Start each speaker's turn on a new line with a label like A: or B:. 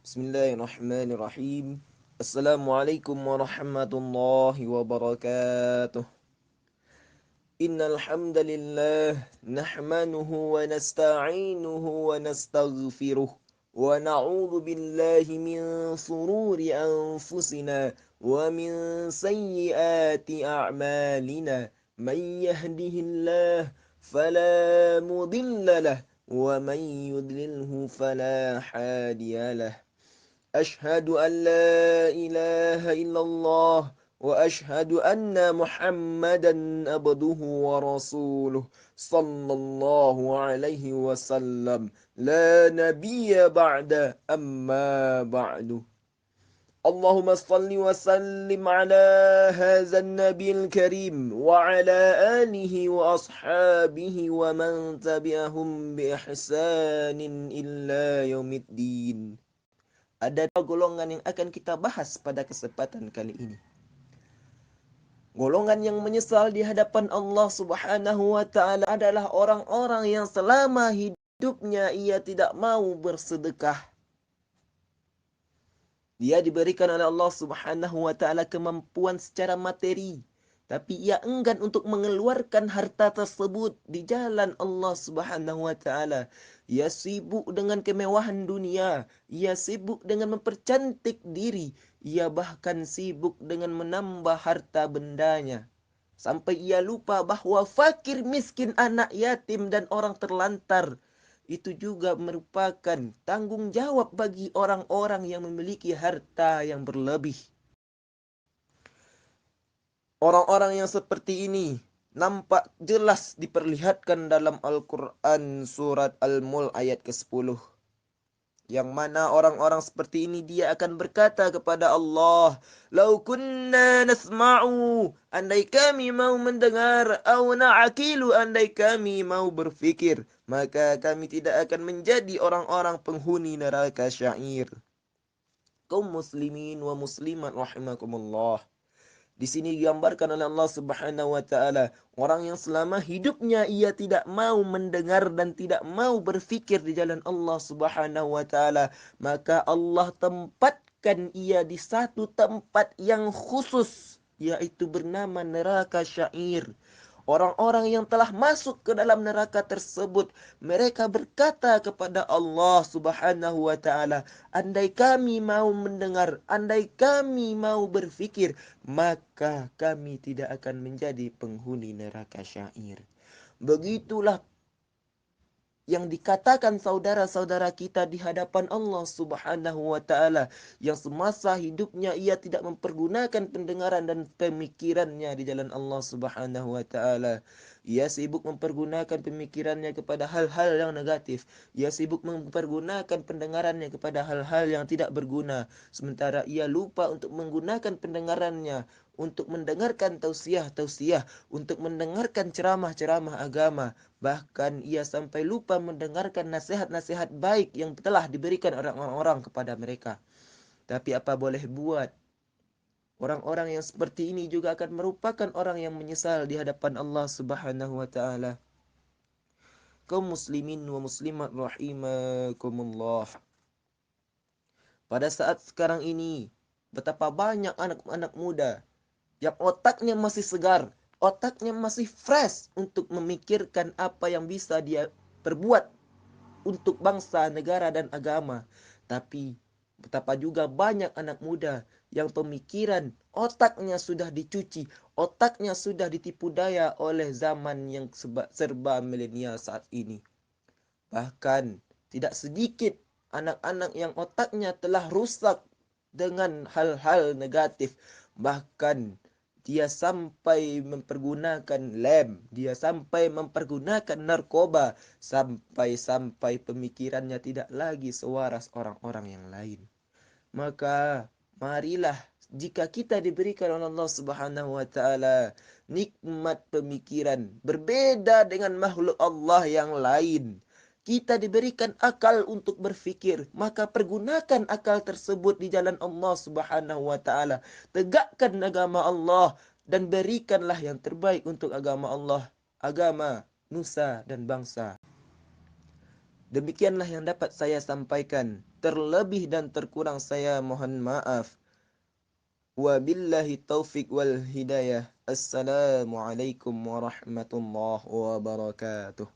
A: Bismillahirrahmanirrahim. Assalamualaikum warahmatullahi wabarakatuh. Innal hamdalillah nahmanuhu wa nasta'inuhu wa nastaghfiruh wa na'udzu billahi min shururi anfusina wa min sayyiati a'malina. Man yahdihillah fala mudilla lah wa man yudlilhu fala hadiyalah. أشهد أن لا إله إلا الله وأشهد أن محمدا عبده ورسوله صلى الله عليه وسلم لا نبي بعد أما بعد اللهم صل وسلم على هذا النبي الكريم وعلى آله وأصحابه ومن تبعهم بإحسان إلى يوم الدين. Ada golongan yang akan kita bahas pada kesempatan kali ini. Golongan yang menyesal di hadapan Allah Subhanahu wa taala adalah orang-orang yang selama hidupnya ia tidak mau bersedekah. Dia diberikan oleh Allah Subhanahu wa taala kemampuan secara materi, tapi ia enggan untuk mengeluarkan harta tersebut di jalan Allah Subhanahu wa taala. Ia sibuk dengan kemewahan dunia, ia sibuk dengan mempercantik diri, ia bahkan sibuk dengan menambah harta bendanya. Sampai ia lupa bahwa fakir, miskin, anak yatim, dan orang terlantar itu juga merupakan tanggung jawab bagi orang-orang yang memiliki harta yang berlebih. Orang-orang yang seperti ini nampak jelas diperlihatkan dalam Al-Quran surat Al-Mulk ayat ke-10. Yang mana orang-orang seperti ini dia akan berkata kepada Allah, "Lau kunna nasma'u, andai kami mau mendengar, au na'akilu, andai kami mau berfikir, maka kami tidak akan menjadi orang-orang penghuni neraka syair." Kaum muslimin wa muslimat rahimakumullah. Di sini digambarkan oleh Allah Subhanahu wa taala orang yang selama hidupnya ia tidak mau mendengar dan tidak mau berfikir di jalan Allah Subhanahu wa taala, maka Allah tempatkan ia di satu tempat yang khusus, yaitu bernama neraka syair. Orang-orang yang telah masuk ke dalam neraka tersebut, mereka berkata kepada Allah Subhanahu wa taala, andai kami mau mendengar, andai kami mau berfikir, maka kami tidak akan menjadi penghuni neraka syair. Begitulah yang dikatakan saudara-saudara kita di hadapan Allah Subhanahu wa taala yang semasa hidupnya ia tidak mempergunakan pendengaran dan pemikirannya di jalan Allah Subhanahu wa taala. Ia sibuk mempergunakan pemikirannya kepada hal-hal yang negatif. Ia sibuk mempergunakan pendengarannya kepada hal-hal yang tidak berguna. Sementara ia lupa untuk menggunakan pendengarannya untuk mendengarkan tausiah-tausiah, untuk mendengarkan ceramah-ceramah agama. Bahkan ia sampai lupa mendengarkan nasihat-nasihat baik yang telah diberikan orang-orang kepada mereka. Tapi apa boleh buat, orang-orang yang seperti ini juga akan merupakan orang yang menyesal di hadapan Allah Subhanahu wa taala. Kaum muslimin wa muslimat rahimakumullah. Pada saat sekarang ini, betapa banyak anak-anak muda yang otaknya masih segar, otaknya masih fresh untuk memikirkan apa yang bisa dia perbuat untuk bangsa, negara, dan agama. Tapi betapa juga banyak anak muda yang pemikiran otaknya sudah dicuci, otaknya sudah ditipu daya oleh zaman yang serba milenial saat ini. Bahkan tidak sedikit anak-anak yang otaknya telah rusak dengan hal-hal negatif. Bahkan dia sampai mempergunakan lem, dia sampai mempergunakan narkoba, sampai-sampai pemikirannya tidak lagi sewaras orang-orang yang lain. Maka marilah jika kita diberikan oleh Allah Subhanahu wa taala nikmat pemikiran berbeda dengan makhluk Allah yang lain, kita diberikan akal untuk berfikir, maka pergunakan akal tersebut di jalan Allah Subhanahu wa taala. Tegakkan agama Allah dan berikanlah yang terbaik untuk agama Allah, agama nusa dan bangsa. Demikianlah yang dapat saya sampaikan. Terlebih dan terkurang saya mohon maaf. Wabillahi taufiq wal hidayah. Assalamualaikum warahmatullahi wabarakatuh.